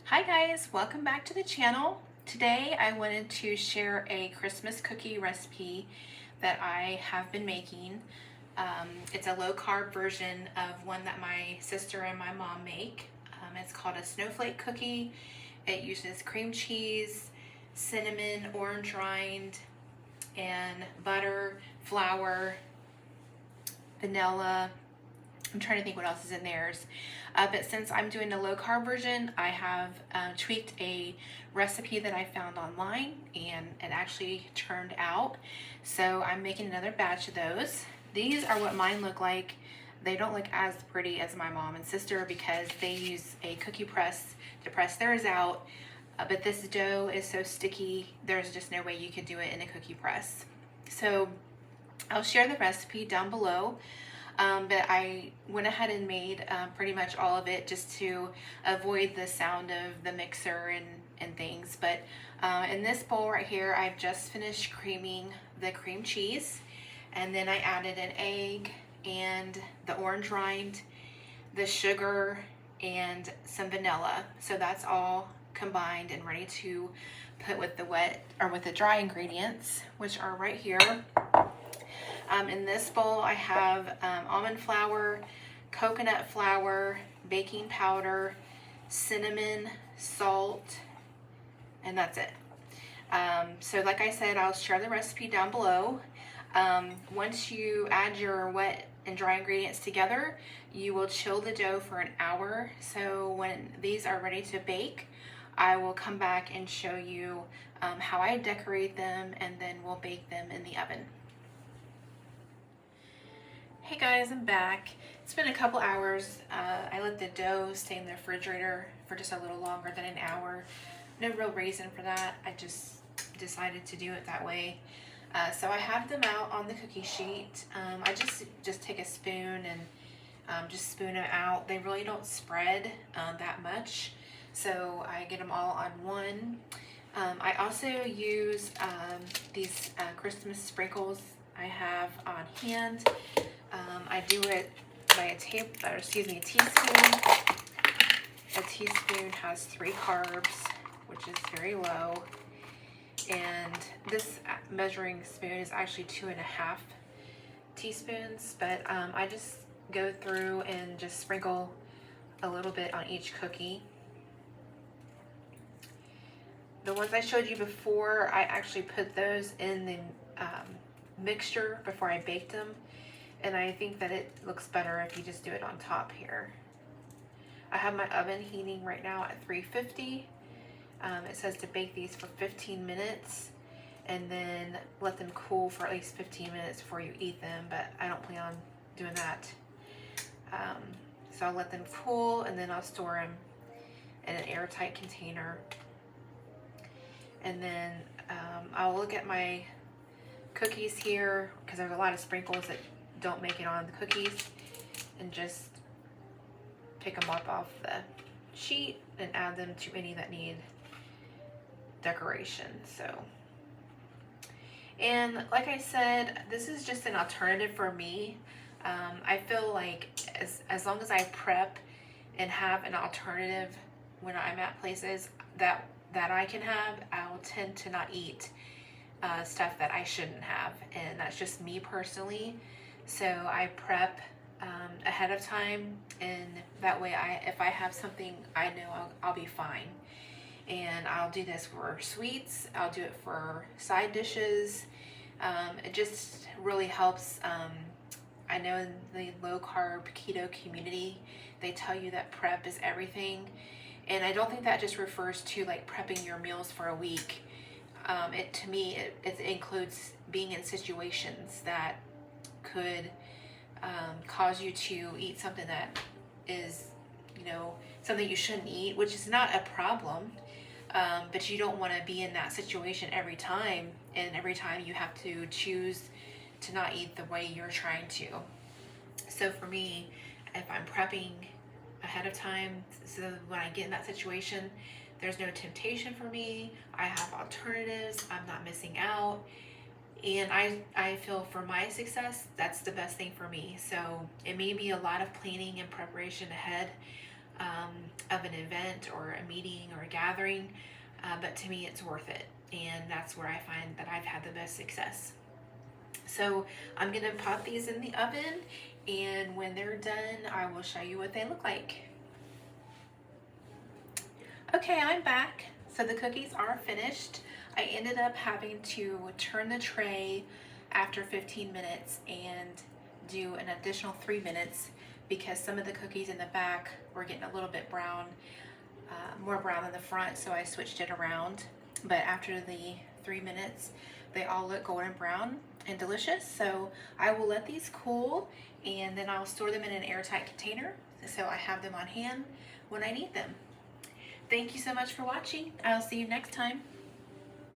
Hi guys, welcome back to the channel. Today I wanted to share a Christmas cookie recipe that I have been making. It's a low carb version of one that my sister and my mom make. It's called a snowflake cookie. It uses cream cheese, cinnamon, orange rind, and butter, flour, vanilla. I'm trying to think what else is in theirs. But since I'm doing a low carb version, I have tweaked a recipe that I found online and it actually turned out. So I'm making another batch of those. These are what mine look like. They don't look as pretty as my mom and sister because they use a cookie press to press theirs out. But this dough is so sticky, there's just no way you could do it in a cookie press. So I'll share the recipe down below. But I went ahead and made pretty much all of it just to avoid the sound of the mixer and things. But in this bowl right here, I've just finished creaming the cream cheese. And then I added an egg and the orange rind, the sugar, and some vanilla. So that's all combined and ready to put with the wet or with the dry ingredients, which are right here. In this bowl, I have almond flour, coconut flour, baking powder, cinnamon, salt, and that's it. So like I said, I'll share the recipe down below. Once you add your wet and dry ingredients together, you will chill the dough for an hour. So when these are ready to bake, I will come back and show you how I decorate them, and then we'll bake them in the oven. Hey guys, I'm back. It's been a couple hours. I let the dough stay in the refrigerator for just a little longer than an hour. No real reason for that. I just decided to do it that way. So I have them out on the cookie sheet. I just take a spoon and just spoon them out. They really don't spread that much. So I get them all on one. I also use these Christmas sprinkles I have on hand. I do it by a teaspoon. A teaspoon has 3 carbs, which is very low. And this measuring spoon is actually 2.5 teaspoons. But I just go through and just sprinkle a little bit on each cookie. The ones I showed you before, I actually put those in the mixture before I baked them. And I think that it looks better if you just do it on top here. I have my oven heating right now at 350. It says to bake these for 15 minutes and then let them cool for at least 15 minutes before you eat them, but I don't plan on doing that. So I'll let them cool and then I'll store them in an airtight container. And then I'll look at my cookies here because there's a lot of sprinkles that don't make it on the cookies, and just pick them up off the sheet and add them to any that need decoration. So, and like I said, this is just an alternative for me. I feel like as long as I prep and have an alternative when I'm at places that I can have, I'll tend to not eat stuff that I shouldn't have, and that's just me personally. So I prep ahead of time, and that way if I have something, I know I'll be fine. And I'll do this for sweets, I'll do it for side dishes. It just really helps. I know in the low carb keto community, they tell you that prep is everything. And I don't think that just refers to like prepping your meals for a week. To me, it includes being in situations that could cause you to eat something that is, something you shouldn't eat, which is not a problem. But you don't want to be in that situation every time, and every time you have to choose to not eat the way you're trying to. So for me, if I'm prepping ahead of time, so when I get in that situation, there's no temptation for me. I have alternatives. I'm not missing out. And I feel for my success, that's the best thing for me. So it may be a lot of planning and preparation ahead, of an event or a meeting or a gathering, but to me it's worth it, and that's where I find that I've had the best success. So I'm gonna pop these in the oven, and when they're done I will show you what they look like. Okay, I'm back. So the cookies are finished. I ended up having to turn the tray after 15 minutes and do an additional 3 minutes because some of the cookies in the back were getting a little bit brown, more brown than the front, so I switched it around. But after the 3 minutes, they all look golden brown and delicious. So I will let these cool, and then I'll store them in an airtight container so I have them on hand when I need them. Thank you so much for watching. I'll see you next time.